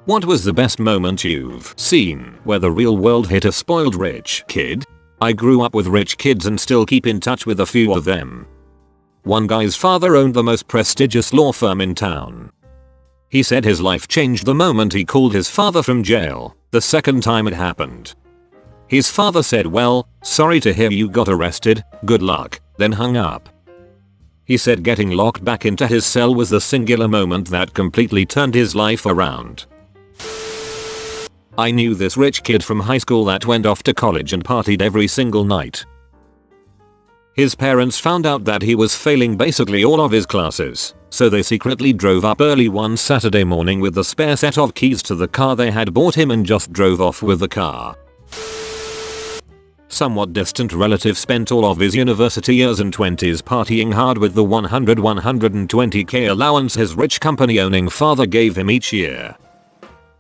What was the best moment you've seen where the real world hit a spoiled rich kid? I grew up with rich kids and still keep in touch with a few of them. One guy's father owned the most prestigious law firm in town. He said his life changed the moment he called his father from jail, the second time it happened. His father said, "Well, sorry to hear you got arrested, good luck," then hung up. He said getting locked back into his cell was the singular moment that completely turned his life around. I knew this rich kid from high school that went off to college and partied every single night. His parents found out that he was failing basically all of his classes, so they secretly drove up early one Saturday morning with the spare set of keys to the car they had bought him and just drove off with the car. Somewhat distant relative spent all of his university years and 20s partying hard with the $120K allowance his rich company-owning father gave him each year.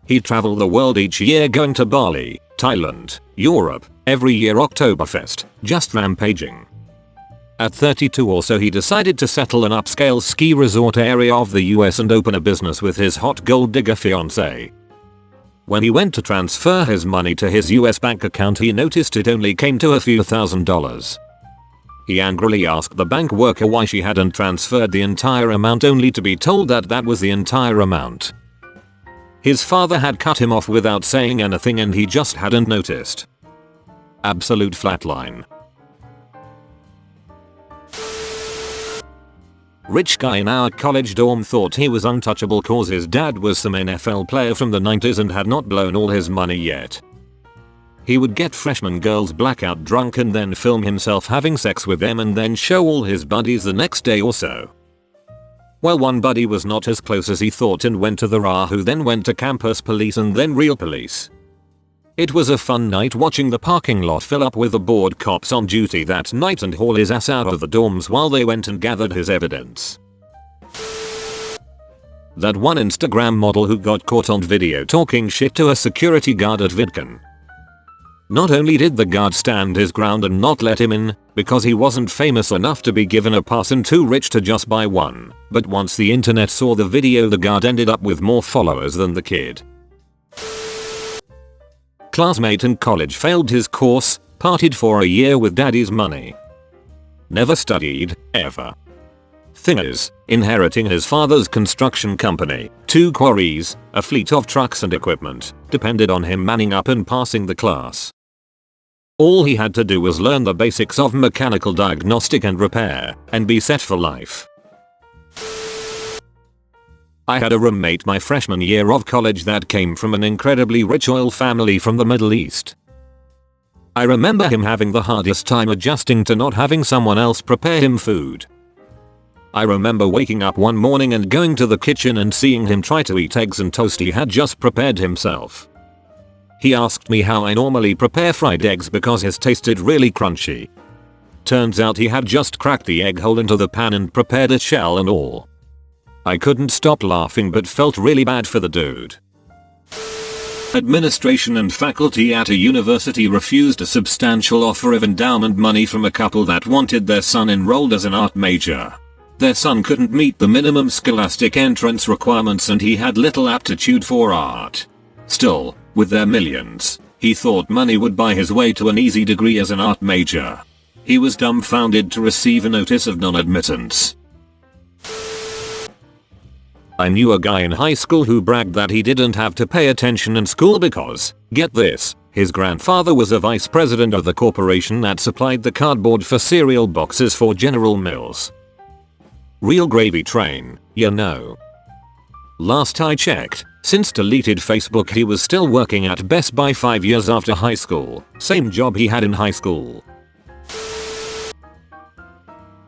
He'd travel the world each year going to Bali, Thailand, Europe, every year Oktoberfest, just rampaging. At 32 or so he decided to settle an upscale ski resort area of the US and open a business with his hot gold digger fiancée. When he went to transfer his money to his US bank account he noticed it only came to a few $1,000s. He angrily asked the bank worker why she hadn't transferred the entire amount only to be told that that was the entire amount. His father had cut him off without saying anything and he just hadn't noticed. Absolute flatline. Rich guy in our college dorm thought he was untouchable cause his dad was some NFL player from the 90s and had not blown all his money yet. He would get freshman girls blackout drunk and then film himself having sex with them and then show all his buddies the next day or so. Well, one buddy was not as close as he thought and went to the RA, who then went to campus police and then real police. It was a fun night watching the parking lot fill up with the bored cops on duty that night and haul his ass out of the dorms while they went and gathered his evidence. That one Instagram model who got caught on video talking shit to a security guard at VidCon. Not only did the guard stand his ground and not let him in, because he wasn't famous enough to be given a pass and too rich to just buy one, but once the internet saw the video the guard ended up with more followers than the kid. Classmate in college failed his course, partied for a year with daddy's money. Never studied, ever. Thing is, inheriting his father's construction company, 2 quarries, a fleet of trucks and equipment, depended on him manning up and passing the class. All he had to do was learn the basics of mechanical diagnostic and repair, and be set for life. I had a roommate my freshman year of college that came from an incredibly rich oil family from the Middle East. I remember him having the hardest time adjusting to not having someone else prepare him food. I remember waking up one morning and going to the kitchen and seeing him try to eat eggs and toast he had just prepared himself. He asked me how I normally prepare fried eggs because his tasted really crunchy. Turns out he had just cracked the egg hole into the pan and prepared it shell and all. I couldn't stop laughing but felt really bad for the dude. Administration and faculty at a university refused a substantial offer of endowment money from a couple that wanted their son enrolled as an art major. Their son couldn't meet the minimum scholastic entrance requirements and he had little aptitude for art. Still, with their millions, he thought money would buy his way to an easy degree as an art major. He was dumbfounded to receive a notice of non-admittance. I knew a guy in high school who bragged that he didn't have to pay attention in school because, get this, his grandfather was a vice president of the corporation that supplied the cardboard for cereal boxes for General Mills. Real gravy train, you know. Last I checked, since deleted Facebook he was still working at Best Buy 5 years after high school, same job he had in high school.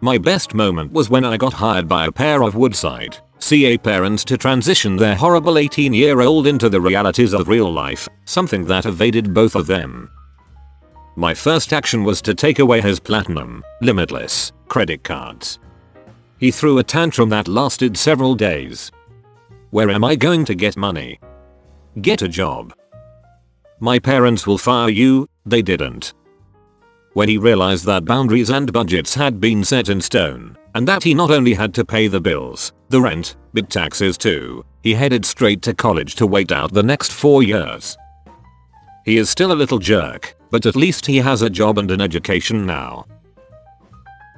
My best moment was when I got hired by a pair of Woodside, CA parents to transition their horrible 18-year-old into the realities of real life, something that evaded both of them. My first action was to take away his platinum, limitless, credit cards. He threw a tantrum that lasted several days. Where am I going to get money? Get a job. My parents will fire you, they didn't. when he realized that boundaries and budgets had been set in stone, and that he not only had to pay the bills, the rent, but taxes too, he headed straight to college to wait out the next 4 years. He is still a little jerk, but at least he has a job and an education now.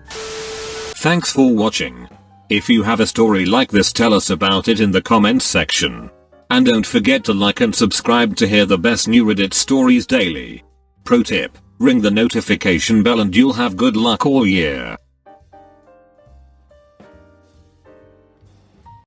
Thanks for watching. If you have a story like this, tell us about it in the comments section. And don't forget to like and subscribe to hear the best new Reddit stories daily. Pro tip, ring the notification bell and you'll have good luck all year.